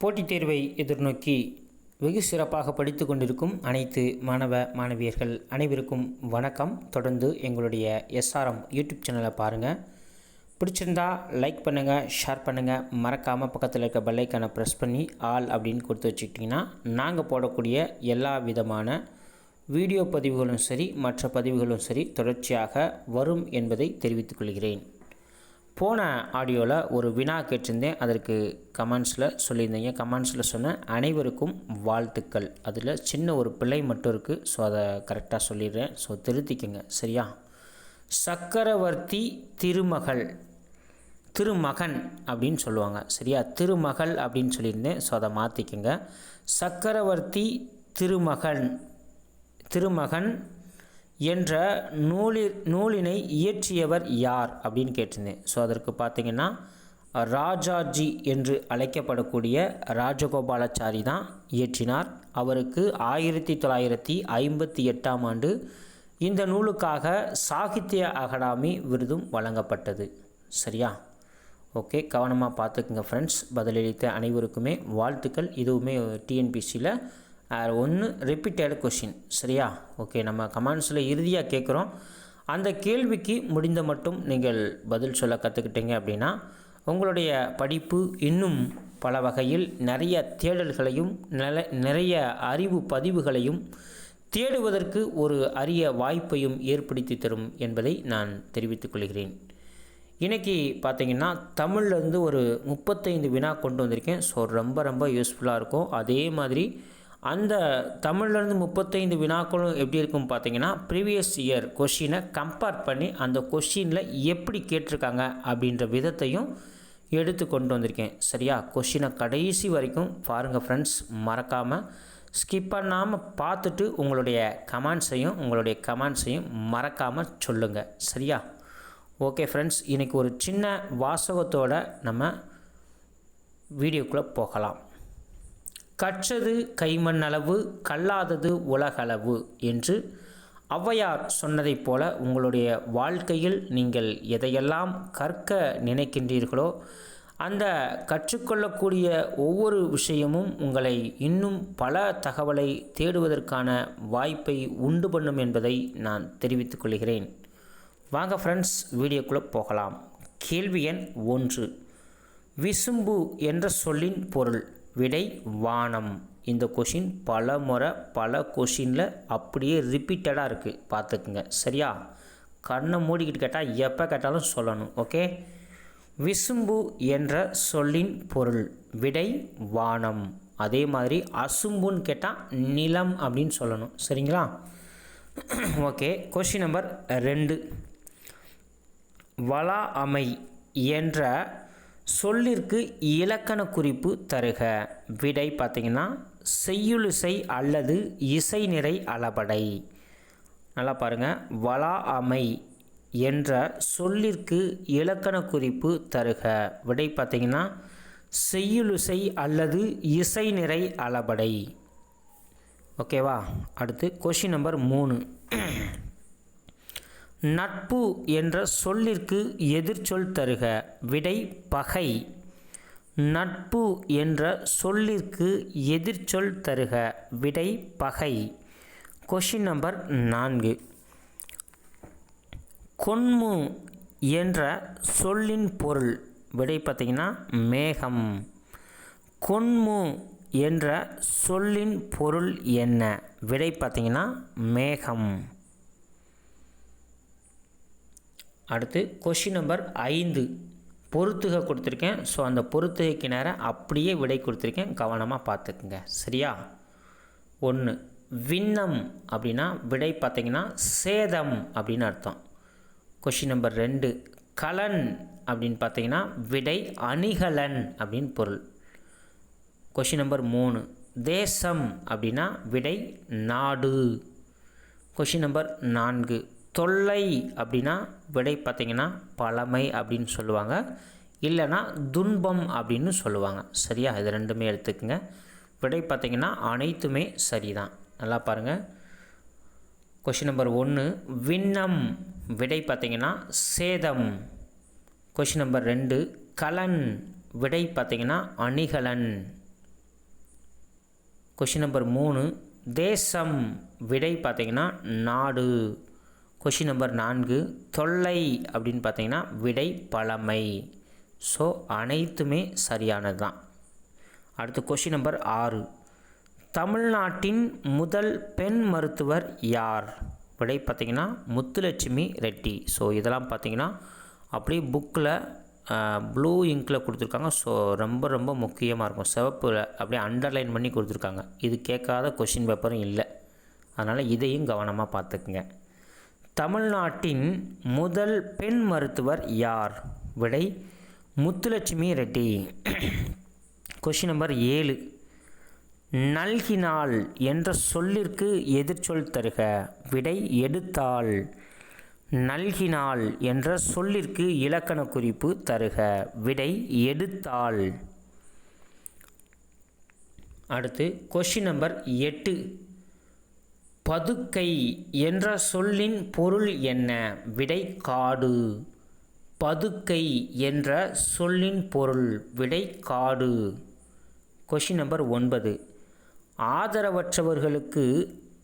போட்டித் தேர்வை எதிர்நோக்கி வெகு சிறப்பாக படித்து கொண்டிருக்கும் அனைத்து மாணவ மாணவியர்கள் அனைவருக்கும் வணக்கம். தொடர்ந்து எங்களுடைய எஸ்ஆர்எம் யூடியூப் சேனலை பாருங்கள். பிடிச்சிருந்தா லைக் பண்ணுங்கள், ஷேர் பண்ணுங்கள். மறக்காமல் பக்கத்தில் இருக்க பெல் ஐக்கானை ப்ரெஸ் பண்ணி ஆல் அப்படின்னு கொடுத்து வச்சுக்கிட்டிங்கன்னா நாங்கள் போடக்கூடிய எல்லா விதமான வீடியோ பதிவுகளும் சரி மற்ற பதிவுகளும் சரி தொடர்ச்சியாக வரும் என்பதை தெரிவித்துக் கொள்கிறேன். போன ஆடியோவில் ஒரு வினா கேட்டிருந்தேன், அதற்கு கமெண்ட்ஸில் சொல்லியிருந்தீங்க. கமெண்ட்ஸில் சொன்ன அனைவருக்கும் வாழ்த்துக்கள். அதில் சின்ன ஒரு பிழை மட்டும் இருக்குது, ஸோ அதை கரெக்டாக சொல்லிடுறேன், ஸோ திருத்திக்கங்க சரியா. சக்கரவர்த்தி திருமகன் அப்படின்னு சொல்லுவாங்க சரியா. திருமகள் அப்படின்னு சொல்லியிருந்தேன், ஸோ அதை மாற்றிக்கங்க. சக்கரவர்த்தி திருமகன் என்ற நூலினை இயற்றியவர் யார் அப்படின்னு கேட்டிருந்தேன். ஸோ அதற்கு பார்த்திங்கன்னா ராஜாஜி என்று அழைக்கப்படக்கூடிய ராஜகோபாலாச்சாரி தான் இயற்றினார். அவருக்கு 1958ஆம் ஆண்டு இந்த நூலுக்காக சாகித்ய அகாடமி விருதும் வழங்கப்பட்டது சரியா. ஓகே, கவனமாக பார்த்துக்குங்க ஃப்ரெண்ட்ஸ். பதிலளித்த அனைவருக்குமே வாழ்த்துக்கள். இதுவுமே டிஎன்பிசியில் ஒன்று ரிப்பீட்டட் கொஷின் சரியா. ஓகே, நம்ம கமெண்ட்ஸில் இறுதியாக கேட்குறோம். அந்த கேள்விக்கு முடிந்த மட்டும் நீங்கள் பதில் சொல்ல கற்றுக்கிட்டீங்க அப்படின்னா உங்களுடைய படிப்பு இன்னும் பல வகையில் நிறைய தேடல்களையும் நிறைய அறிவு பதிவுகளையும் தேடுவதற்கு ஒரு அரிய வாய்ப்பையும் ஏற்படுத்தி தரும் என்பதை நான் தெரிவித்துக் கொள்கிறேன். இன்றைக்கி பார்த்திங்கன்னா தமிழ்லேருந்து ஒரு 35 வினா கொண்டு வந்திருக்கேன். ஸோ ரொம்ப யூஸ்ஃபுல்லாக இருக்கும். அதே மாதிரி அந்த தமிழ்லேருந்து 35 வினாக்களும் எப்படி இருக்கும் பார்த்திங்கன்னா ப்ரீவியஸ் இயர் கொஷினை கம்பேர் பண்ணி அந்த கொஷினில் எப்படி கேட்டிருக்காங்க அப்படின்ற விதத்தையும் எடுத்து கொண்டு வந்திருக்கேன் சரியா. கொஷினை கடைசி வரைக்கும் பாருங்கள் ஃப்ரெண்ட்ஸ், மறக்காமல் ஸ்கிப் பண்ணாமல் பார்த்துட்டு உங்களுடைய கமெண்ட்ஸையும் மறக்காமல் சொல்லுங்கள் சரியா. ஓகே ஃப்ரெண்ட்ஸ், இன்றைக்கி ஒரு சின்ன வாசகத்தோடு நம்ம வீடியோக்குள்ளே போகலாம். கற்றது கைமண்ணளவு, கல்லாதது உலகளவு என்று ஔவையார் சொன்னதைப் போல உங்களுடைய வாழ்க்கையில் நீங்கள் எதையெல்லாம் கற்க நினைக்கின்றீர்களோ அந்த கற்றுக்கொள்ளக்கூடிய ஒவ்வொரு விஷயமும் உங்களை இன்னும் பல தகவலை தேடுவதற்கான வாய்ப்பை உண்டு பண்ணும் என்பதை நான் தெரிவித்துக் கொள்கிறேன். வாங்க ஃப்ரெண்ட்ஸ், வீடியோக்குள்ளே போகலாம். கேள்வி எண் 1, விசும்பு என்ற சொல்லின் பொருள். விடை வானம். இந்த கொஷின் பல கொஷினில் அப்படியே ரிப்பீட்டடாக இருக்குது, பார்த்துக்குங்க சரியா. கண்ணை மூடிக்கிட்டு கேட்டால் எப்போ கேட்டாலும் சொல்லணும். ஓகே, விசும்பு என்ற சொல்லின் பொருள். விடை வானம். அதே மாதிரி அசும்புன்னு கேட்டால் நிலம் அப்படின்னு சொல்லணும் சரிங்களா. ஓகே, கொஷின் நம்பர் 2, வலா அமை என்ற சொல்லிற்கு இலக்கண குறிப்பு தருக. விடை பார்த்திங்கன்னா செய்யுளிசை அல்லது இசை நிறை அளபடை. நல்லா பாருங்கள், வலா அமை என்ற சொல்லிற்கு இலக்கண குறிப்பு தருக. விடை பார்த்திங்கன்னா செய்யுளிசை அல்லது இசை நிறை அளபடை. ஓகேவா. அடுத்து கொஷின் நம்பர் 3, நட்பு என்ற சொல்லிற்கு எதிர்ச்சொல் தருக. விடை பகை. நட்பு என்ற சொல்லிற்கு எதிர்ச்சொல் தருக. விடை பகை. கொஷின் நம்பர் 4, கொன்மு என்ற சொல்லின் பொருள். விடை பார்த்திங்கன்னா மேகம். கொன்மு என்ற சொல்லின் பொருள் என்ன? விடை பார்த்திங்கன்னா மேகம். அடுத்து கொஷின் நம்பர் 5, பொறுத்துக கொடுத்துருக்கேன். ஸோ அந்த பொறுத்துகைக்கு நேரம் அப்படியே விடை கொடுத்துருக்கேன், கவனமாக பார்த்துக்குங்க சரியா. 1, விண்ணம் அப்படின்னா விடை பார்த்திங்கன்னா சேதம் அப்படின்னு அர்த்தம். கொஷின் நம்பர் 2, கலன் அப்படின்னு பார்த்திங்கன்னா விடை அணிகலன் அப்படின்னு பொருள். கொஷின் நம்பர் 3, தேசம் அப்படின்னா விடை நாடு. கொஷின் நம்பர் 4, தொல்லை அப்படின்னா விடை பார்த்திங்கன்னா பழமை அப்படின்னு சொல்லுவாங்க, இல்லைனா துன்பம் அப்படின்னு சொல்லுவாங்க சரியா. இது ரெண்டுமே எடுத்துக்கங்க. விடை பார்த்திங்கன்னா அனைத்துமே சரிதான். நல்லா பாருங்கள். Question number 1, விண்ணம். விடை பார்த்திங்கன்னா சேதம். கொஷின் நம்பர் 2, கலன். விடை பார்த்திங்கன்னா அணிகலன். கொஷின் நம்பர் 3 தேசம், விடை பார்த்திங்கன்னா நாடு. கொஷின் நம்பர் 4 தொல்லை அப்படின்னு பார்த்திங்கன்னா விடை பழமை. ஸோ அனைத்துமே சரியானது தான். அடுத்து கொஷின் நம்பர் 6 தமிழ்நாட்டின் முதல் பெண் மருத்துவர் யார்? விடை பார்த்திங்கன்னா முத்துலட்சுமி ரெட்டி. ஸோ இதெல்லாம் பார்த்திங்கன்னா அப்படியே புக்கில் ப்ளூ இங்கில் கொடுத்துருக்காங்க. ஸோ ரொம்ப ரொம்ப முக்கியமாக இருக்கும். சிவப்பில் அப்படியே அண்டர்லைன் பண்ணி கொடுத்துருக்காங்க. இது கேட்காத கொஷின் பேப்பரும் இல்லை. அதனால் இதையும் கவனமாக பார்த்துக்குங்க. தமிழ்நாட்டின் முதல் பெண் மருத்துவர் யார்? விடை முத்துலட்சுமி ரெட்டி. கொஷின் நம்பர் 7 நல்கினாள் என்ற சொல்லிற்கு எதிர்ச்சொல் தருக. விடை எடுத்தாள். நல்கினாள் என்ற சொல்லிற்கு இலக்கண குறிப்பு தருக. விடை எடுத்தாள். அடுத்து கொஷின் நம்பர் 8 பதுக்கை என்ற சொல்லின் பொருள் என்ன? விடை காடு. பதுக்கை என்ற சொல்லின் பொருள் விடை காடு. கொஷின் நம்பர் 9 ஆதரவற்றவர்களுக்கு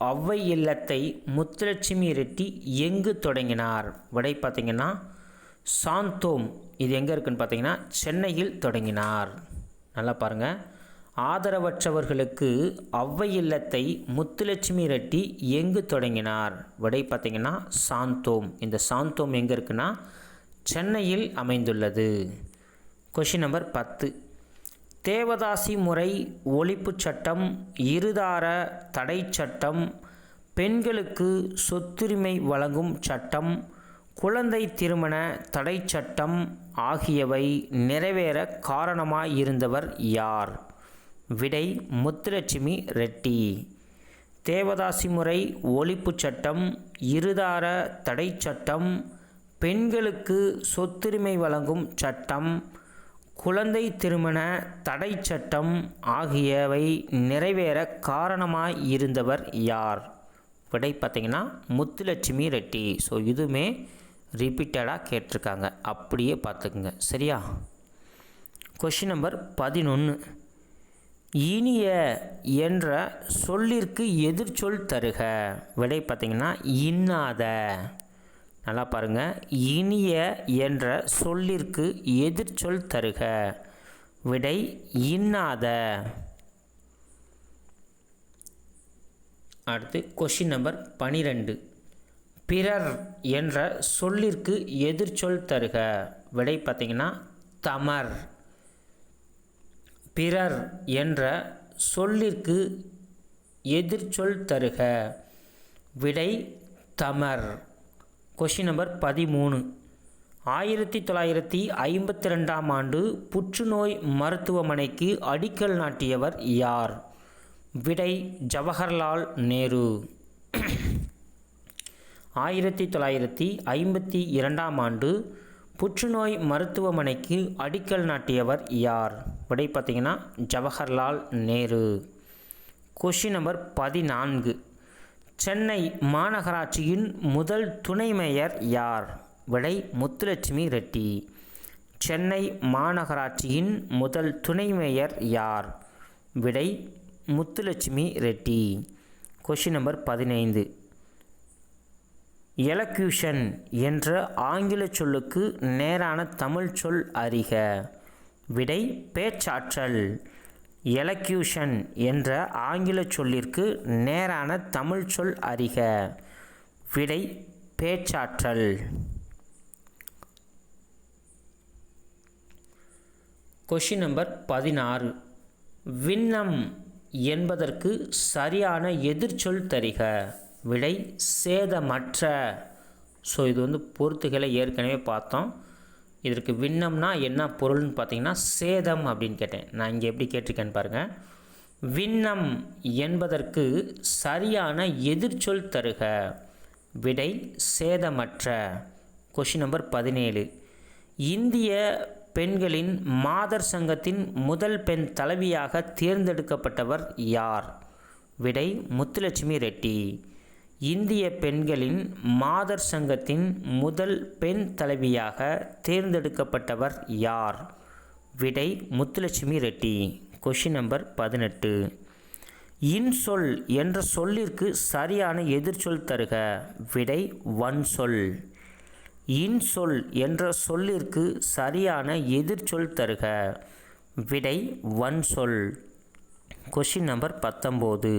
ஔவை இல்லத்தை முத்துலட்சுமி ரெட்டி எங்கு தொடங்கினார்? விடை பார்த்திங்கன்னா சாந்தோம். இது எங்கே இருக்குன்னு பார்த்தீங்கன்னா சென்னையில் தொடங்கினார். நல்லா பாருங்கள். ஆதரவற்றவர்களுக்கு ஔவை இல்லத்தை முத்துலட்சுமி ரெட்டி எங்கு தொடங்கினார்? விடை பார்த்திங்கன்னா சாந்தோம். இந்த சாந்தோம் எங்கே இருக்குன்னா சென்னையில் அமைந்துள்ளது. கொஷின் நம்பர் 10 தேவதாசி முறை ஒழிப்பு சட்டம், இருதார தடை சட்டம், பெண்களுக்கு சொத்துரிமை வழங்கும் சட்டம், குழந்தை திருமண தடை சட்டம் ஆகியவை நிறைவேற காரணமாயிருந்தவர் யார்? விடை முத்துலட்சுமி ரெட்டி. தேவதாசி முறை ஒழிப்பு சட்டம், இருதார தடை சட்டம், பெண்களுக்கு சொத்துரிமை வழங்கும் சட்டம், குழந்தை திருமண தடை சட்டம் ஆகியவை நிறைவேற காரணமாய் இருந்தவர் யார்? விடை பார்த்திங்கன்னா முத்துலட்சுமி ரெட்டி. ஸோ இதுவுமே ரிப்பீட்டடாக கேட்டிருக்காங்க. அப்படியே பார்த்துக்குங்க. சரியா? கொஷின் நம்பர் 11 இனிய என்ற சொல்லிற்கு எதிர்ச்சொல் தருக. விடை பார்த்திங்கன்னா இன்னாத. நல்லா பாருங்கள். இனிய என்ற சொல்லிற்கு எதிர்ச்சொல் தருக. விடை இன்னாத. அடுத்து கொஷின் நம்பர் 12 பிறர் என்ற சொல்லிற்கு எதிர்ச்சொல் தருக. விடை பார்த்திங்கன்னா தமர். பிறர் என்ற சொல்லிற்கு எதிர்ச்சொல் தருக. விடை தமர். கொஷின் நம்பர் 13 1952ஆம் ஆண்டு புற்றுநோய் மருத்துவமனைக்கு அடிக்கல் நாட்டியவர் யார்? விடை ஜவஹர்லால் நேரு. 1952ஆம் ஆண்டு புற்றுநோய் மருத்துவமனைக்கு அடிக்கல் நாட்டியவர் யார்? விடை பார்த்திங்கன்னா ஜவஹர்லால் நேரு. கொஷின் நம்பர் 14 சென்னை மாநகராட்சியின் முதல் துணை மேயர் யார்? விடை முத்துலட்சுமி ரெட்டி. சென்னை மாநகராட்சியின் முதல் துணை மேயர் யார்? விடை Muthulakshmi Reddy. Question number 15 elocution என்ற ஆங்கில சொல்லுக்கு நேரான தமிழ் சொல் அறிக. விடை பேச்சாற்றல். எலக்யூஷன் என்ற ஆங்கில சொல்லிற்கு நேரான தமிழ் சொல் அறிக. விடை பேச்சாற்றல். கொஷின் நம்பர் 16 விண்ணம் என்பதற்கு சரியான எதிர்ச்சொல் தருக. விடை சேதமற்ற. ஸோ இது பொறுத்துகளை ஏற்கனவே பார்த்தோம். இதற்கு விண்ணம்னா என்ன பொருள்னு பார்த்தீங்கன்னா சேதம் அப்படின்னு கேட்டேன். நான் இங்கே எப்படி கேட்டிருக்கேன்னு பாருங்கள். விண்ணம் என்பதற்கு சரியான எதிர்ச்சொல் தருக. விடை சேதமற்ற. கொஷின் நம்பர் 17 இந்திய பெண்களின் மாதர் சங்கத்தின் முதல் பெண் தலைவியாக தேர்ந்தெடுக்கப்பட்டவர் யார்? விடை முத்துலட்சுமி ரெட்டி. இந்திய பெண்களின் மாதர் சங்கத்தின் முதல் பெண் தலைவியாக தேர்ந்தெடுக்கப்பட்டவர் யார்? விடை முத்துலட்சுமி ரெட்டி. கொஷின் நம்பர் 18 இன்சொல் என்ற சொல்லிற்கு சரியான எதிர்ச்சொல் தருக. விடை வன்சொல். இன்சொல் என்ற சொல்லிற்கு சரியான எதிர்ச்சொல் தருக. விடை வன்சொல். Question number 19.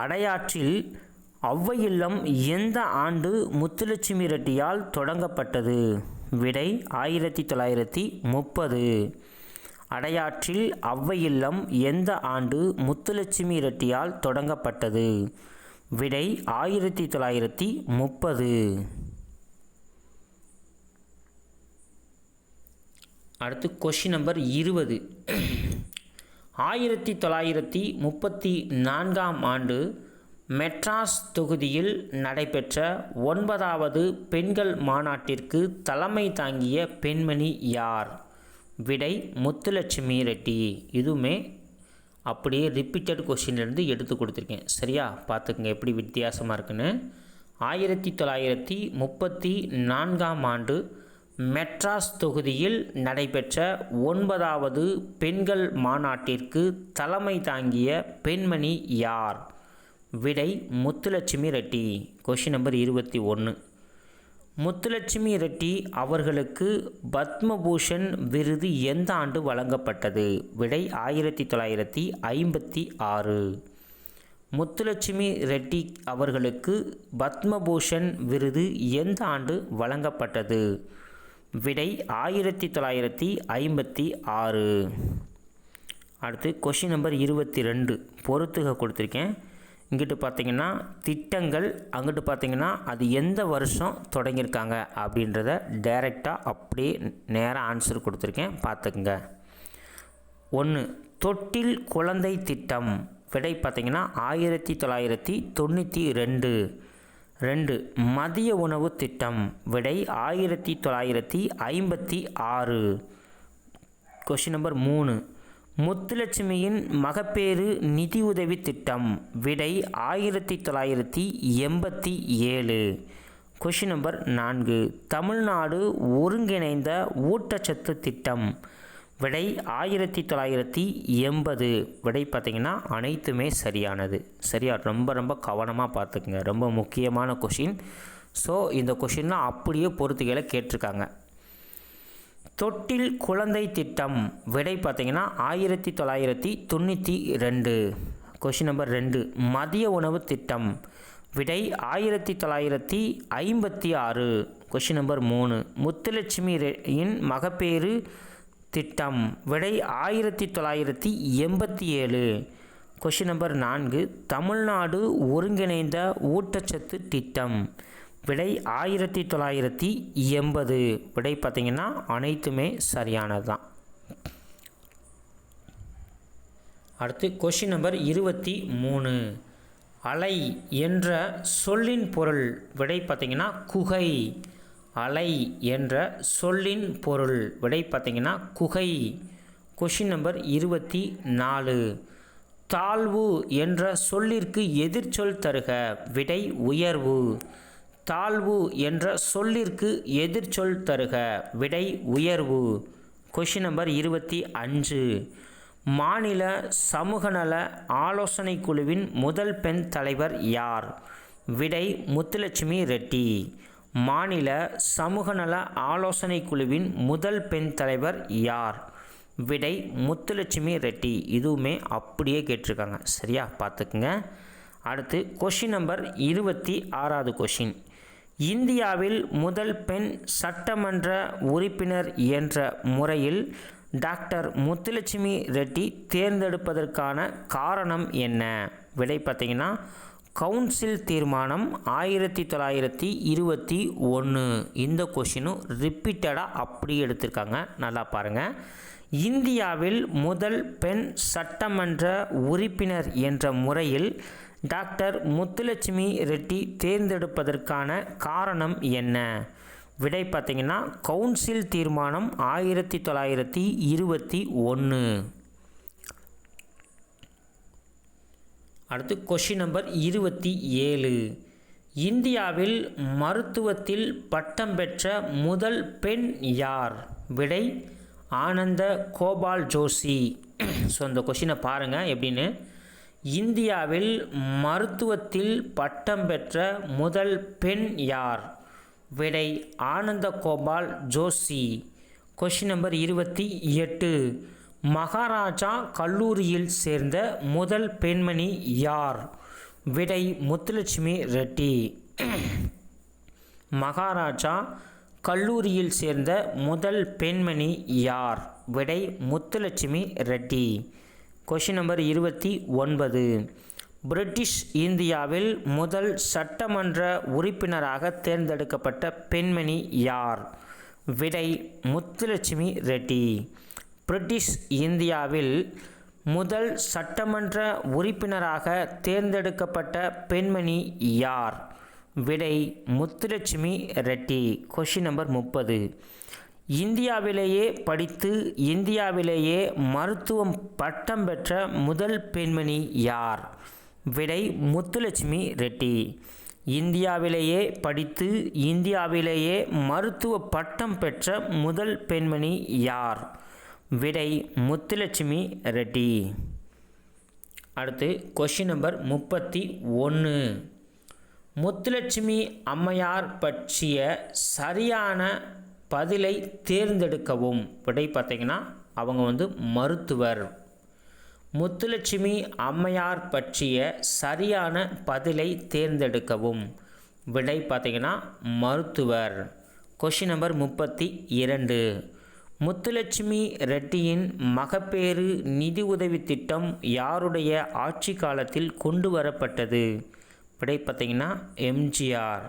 அடையாற்றில் ஔவை இல்லம் எந்த ஆண்டு முத்துலட்சுமி ரெட்டியால் தொடங்கப்பட்டது? விடை 1930. அடையாற்றில் ஔவை இல்லம் எந்த ஆண்டு முத்துலட்சுமி ரெட்டியால் தொடங்கப்பட்டது? விடை 1930. அடுத்து கொஷின் நம்பர் 20. 1934ஆம் ஆண்டு மெட்ராஸ் தொகுதியில் நடைபெற்ற 9வது பெண்கள் மாநாட்டிற்கு தலைமை தாங்கிய பெண்மணி யார்? விடை முத்துலட்சுமி ரெட்டி. இதுவுமே அப்படியே ரிப்பீட்டட் கொஷின்லேருந்து எடுத்து கொடுத்துருக்கேன். சரியா, பார்த்துக்குங்க எப்படி வித்தியாசமாக இருக்குன்னு. 1934ஆம் ஆண்டு மெட்ராஸ் தொகுதியில் நடைபெற்ற 9வது பெண்கள் மாநாட்டிற்கு தலைமை தாங்கிய பெண்மணி யார்? விடை முத்துலட்சுமி ரெட்டி. Question number 21. முத்துலட்சுமி ரெட்டி அவர்களுக்கு பத்மபூஷன் விருது எந்த ஆண்டு வழங்கப்பட்டது? விடை 1956. முத்துலட்சுமி ரெட்டி அவர்களுக்கு பத்மபூஷன் விருது எந்த ஆண்டு வழங்கப்பட்டது? விடை 1956. அடுத்து கொஷின் நம்பர் 22. பொறுத்துக கொடுத்துருக்கேன். இங்கிட்டு பார்த்தீங்கன்னா திட்டங்கள், அங்கிட்டு பார்த்தீங்கன்னா அது எந்த வருஷம் தொடங்கியிருக்காங்க அப்படின்றத டைரெக்டாக அப்படியே நேராக ஆன்சர் கொடுத்துருக்கேன், பார்த்துக்குங்க. 1. தொட்டில் குழந்தை திட்டம். விடை பார்த்தீங்கன்னா 1992. 2. மதிய உணவு திட்டம். விடை 1956. Question number 3. முத்துலட்சுமியின் மகப்பேறு நிதியுதவி திட்டம். விடை 1987. Question number 4. தமிழ்நாடு ஒருங்கிணைந்த ஊட்டச்சத்து திட்டம். விடை 1980. விடை பார்த்திங்கன்னா அனைத்துமே சரியானது. சரியா, ரொம்ப கவனமாக பார்த்துக்குங்க, ரொம்ப முக்கியமான கொஷின். ஸோ இந்த கொஷின்லாம் அப்படியே பொறுத்துகளை கேட்டிருக்காங்க. தொட்டில் குழந்தை திட்டம். விடை பார்த்திங்கன்னா 1992. Question number 2. மதிய உணவு திட்டம். விடை 1956. Question number 3. முத்துலட்சுமியின் மகப்பேறு திட்டம். விடை 1987. Question number 4. தமிழ்நாடு ஒருங்கிணைந்த ஊட்டச்சத்து திட்டம். விடை 1980. விடை பார்த்திங்கன்னா அனைத்துமே சரியானது தான். அடுத்து கொஷின் நம்பர் 23. அலை என்ற சொல்லின் பொருள். விடை பார்த்திங்கன்னா குகை. அலை என்ற சொல்லின் பொருள். விடை பார்த்திங்கன்னா குகை. Question number 24. தாழ்வு என்ற சொல்லிற்கு எதிர்ச்சொல் தருக. விடை உயர்வு. தாழ்வு என்ற சொல்லிற்கு எதிர்ச்சொல் தருக. விடை உயர்வு. Question number 25. மாநில சமூகநல ஆலோசனை குழுவின் முதல் பெண் தலைவர் யார்? விடை முத்துலட்சுமி ரெட்டி. மாநில சமூகநல ஆலோசனை குழுவின் முதல் பெண் தலைவர் யார்? விடை முத்துலட்சுமி ரெட்டி. இதுவுமே அப்படியே கேட்டிருக்காங்க. சரியா, பார்த்துக்குங்க. அடுத்து கொஷின் நம்பர் 26வது கொஷின். இந்தியாவில் முதல் பெண் சட்டமன்ற உறுப்பினர் என்ற முறையில் டாக்டர் முத்துலட்சுமி ரெட்டி தேர்ந்தெடுப்பதற்கான காரணம் என்ன? விடை பார்த்திங்கன்னா கவுன்சில் தீர்மானம் 1921. இந்த கொஷினும் ரிப்பீட்டடாக அப்படி எடுத்திருக்காங்க, நல்லா பாருங்கள். இந்தியாவில் முதல் பெண் சட்டமன்ற உறுப்பினர் என்ற முறையில் டாக்டர் முத்துலட்சுமி ரெட்டி தேர்ந்தெடுப்பதற்கான காரணம் என்ன? விடை பார்த்திங்கன்னா கவுன்சில் தீர்மானம் 1921. அடுத்து கொஷின் நம்பர் 27. இந்தியாவில் மருத்துவத்தில் பட்டம் பெற்ற முதல் பெண் யார்? விடை ஆனந்த கோபால் ஜோஷி. ஸோ இந்த கொஷினை பாருங்கள் எப்படின்னு. இந்தியாவில் மருத்துவத்தில் பட்டம் பெற்ற முதல் பெண் யார்? விடை ஆனந்த கோபால் ஜோஷி. Question number 28. மகாராஜா கல்லூரியில் சேர்ந்த முதல் பெண்மணி யார்? விடை முத்துலட்சுமி ரெட்டி. மகாராஜா கல்லூரியில் சேர்ந்த முதல் பெண்மணி யார்? விடை Muthulakshmi Reddy. Question number 29. British இந்தியாவில் முதல் சட்டமன்ற உறுப்பினராக தேர்ந்தெடுக்கப்பட்ட பெண்மணி யார்? விடை முத்துலட்சுமி ரெட்டி. பிரிட்டிஷ் இந்தியாவில் முதல் சட்டமன்ற உறுப்பினராக தேர்ந்தெடுக்கப்பட்ட பெண்மணி யார்? விடை முத்துலட்சுமி ரெட்டி. Question number 30. இந்தியாவிலேயே படித்து இந்தியாவிலேயே மருத்துவம் பட்டம் பெற்ற முதல் பெண்மணி யார்? விடை முத்துலட்சுமி ரெட்டி. இந்தியாவிலேயே படித்து இந்தியாவிலேயே மருத்துவ பட்டம் பெற்ற முதல் பெண்மணி யார்? விடை முத்துலட்சுமி ரெட்டி. அடுத்து கொஷின் நம்பர் 31. முத்துலட்சுமி அம்மையார் பற்றிய சரியான பதிலை தேர்ந்தெடுக்கவும். விடை பார்த்திங்கன்னா அவங்க மருத்துவர். முத்துலட்சுமி அம்மையார் பற்றிய சரியான பதிலை தேர்ந்தெடுக்கவும். விடை பார்த்திங்கன்னா மருத்துவர். Question number 32. முத்துலட்சுமி ரெட்டியின் மகப்பேறு நிதி உதவி திட்டம் யாருடைய ஆட்சி காலத்தில் கொண்டு வரப்பட்டது? விடை பார்த்திங்கன்னா எம்ஜிஆர்.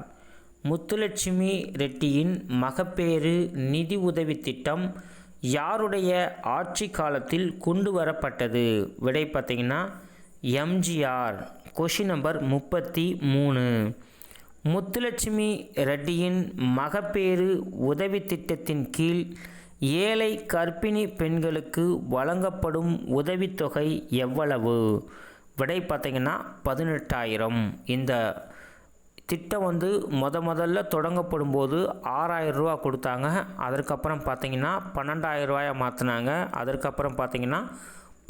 முத்துலட்சுமி ரெட்டியின் மகப்பேறு நிதி உதவி திட்டம் யாருடைய ஆட்சி காலத்தில் கொண்டு வரப்பட்டது? விடை பார்த்திங்கன்னா எம்ஜிஆர். Question number 33. முத்துலட்சுமி ரெட்டியின் மகப்பேறு உதவி திட்டத்தின் கீழ் ஏழை கர்ப்பிணி பெண்களுக்கு வழங்கப்படும் உதவித்தொகை எவ்வளவு? விடை பார்த்திங்கன்னா 18,000. இந்த திட்டம் முதல்ல தொடங்கப்படும் போது 6,000 ரூபா கொடுத்தாங்க. அதற்கப்புறம் பார்த்திங்கன்னா 12,000 ரூபாயை மாற்றினாங்க. அதற்கப்புறம் பார்த்திங்கன்னா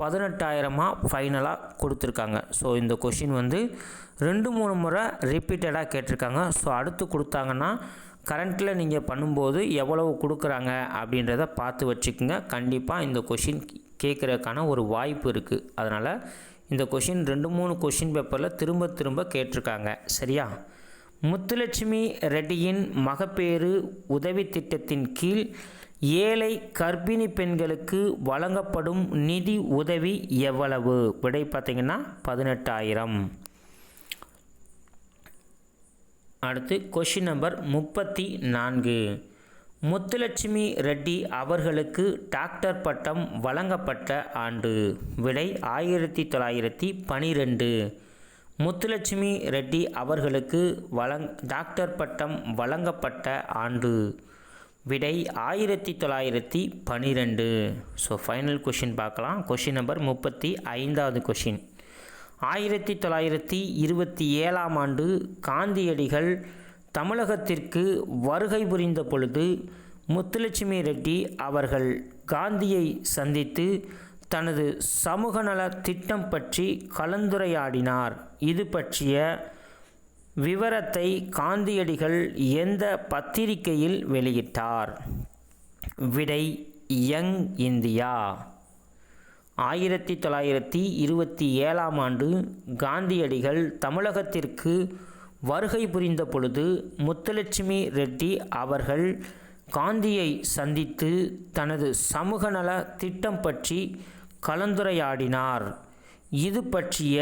18,000 ஃபைனலாக கொடுத்துருக்காங்க. ஸோ இந்த கொஷின் 2-3 முறை ரிப்பீட்டடாக கேட்டிருக்காங்க. ஸோ அடுத்து கொடுத்தாங்கன்னா கரண்ட்டில் நீங்கள் பண்ணும்போது எவ்வளவு கொடுக்குறாங்க அப்படின்றத பார்த்து வச்சுக்கோங்க. கண்டிப்பாக இந்த கொஷின் கேட்குறதுக்கான ஒரு வாய்ப்பு இருக்குது. அதனால் இந்த கொஷின் 2-3 கொஷின் பேப்பரில் திரும்ப திரும்ப கேட்டிருக்காங்க. சரியா? முத்துலட்சுமி ரெட்டியின் மகப்பேறு உதவி திட்டத்தின் கீழ் ஏழை கர்ப்பிணி பெண்களுக்கு வழங்கப்படும் நிதி உதவி எவ்வளவு? விடை பார்த்திங்கன்னா 18,000. அடுத்து கொஷின் நம்பர் 34. முத்துலட்சுமி ரெட்டி அவர்களுக்கு டாக்டர் பட்டம் வழங்கப்பட்ட ஆண்டு? விடை 1912. முத்துலட்சுமி ரெட்டி அவர்களுக்கு டாக்டர் பட்டம் வழங்கப்பட்ட ஆண்டு? விடை 1912. ஸோ ஃபைனல் கொஷின் பார்க்கலாம். கொஷின் நம்பர் 35வது கொஷின். 1927ஆம் ஆண்டு காந்தியடிகள் தமிழகத்திற்கு வருகை புரிந்த பொழுது முத்துலட்சுமி ரெட்டி அவர்கள் காந்தியை சந்தித்து தனது சமூக நல திட்டம் பற்றி கலந்துரையாடினார். இது பற்றிய விவரத்தை காந்தியடிகள் எந்த பத்திரிகையில் வெளியிட்டார்? விடை யங் இந்தியா. 1927ஆம் ஆண்டு காந்தியடிகள் தமிழகத்திற்கு வருகை புரிந்த பொழுது முத்துலட்சுமி ரெட்டி அவர்கள் காந்தியை சந்தித்து தனது சமூக நல திட்டம் பற்றி கலந்துரையாடினார். இது பற்றிய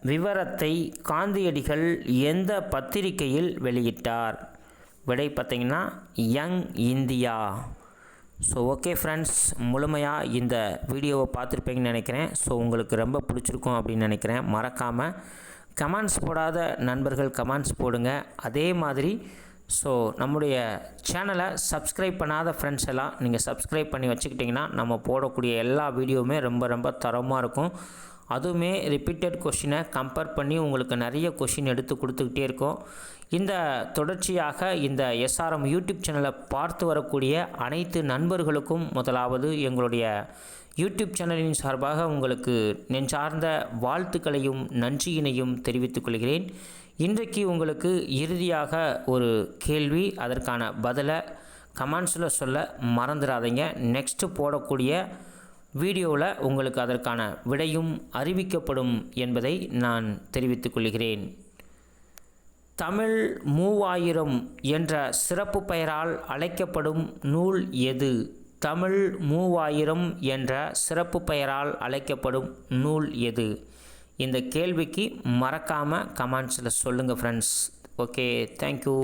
விவரத்தை காந்தியடிகள் எந்த பத்திரிகையில் வெளியிட்டார்? விடை பார்த்திங்கன்னா young India. So okay friends, முழுமையாக இந்த வீடியோவை பார்த்துருப்பீங்கன்னு நினைக்கிறேன். ஸோ உங்களுக்கு ரொம்ப பிடிச்சிருக்கும் அப்படின்னு நினைக்கிறேன். மறக்காமல் கமெண்ட்ஸ் போடாத நண்பர்கள் கமெண்ட்ஸ் போடுங்க. அதே மாதிரி ஸோ நம்முடைய சேனலை சப்ஸ்கிரைப் பண்ணாத ஃப்ரெண்ட்ஸ் எல்லாம் நீங்கள் சப்ஸ்கிரைப் பண்ணி வச்சுக்கிட்டிங்கன்னா நம்ம போடக்கூடிய எல்லா வீடியோவுமே ரொம்ப ரொம்ப தரமாக இருக்கும். அதுவுமே ரிப்பீட்டட் கொஷினை கம்பேர் பண்ணி உங்களுக்கு நிறைய கொஷின் எடுத்து கொடுத்துக்கிட்டே இருக்கோம். இந்த தொடர்ச்சியாக இந்த எஸ்ஆர்எம் யூடியூப் சேனலை பார்த்து வரக்கூடிய அனைத்து நண்பர்களுக்கும் முதலாவது எங்களுடைய யூடியூப் சேனலின் சார்பாக உங்களுக்கு நெஞ்சார்ந்த வாழ்த்துக்களையும் நன்றியினையும் தெரிவித்துக் கொள்கிறேன். இன்றைக்கு உங்களுக்கு இறுதியாக ஒரு கேள்வி, அதற்கான பதிலை கமெண்ட்ஸில் சொல்ல மறந்துடாதீங்க. நெக்ஸ்ட்டு போடக்கூடிய வீடியோவில் உங்களுக்கு அதற்கான விடையும் அறிவிக்கப்படும் என்பதை நான் தெரிவித்துக் கொள்கிறேன். தமிழ் 3000 என்ற சிறப்பு பெயரால் அழைக்கப்படும் நூல் எது? தமிழ் 3000 என்ற சிறப்பு பெயரால் அழைக்கப்படும் நூல் எது? இந்த கேள்விக்கு மறக்காமல் கமெண்ட்ஸில் சொல்லுங்கள் ஃப்ரெண்ட்ஸ். Okay, thank you.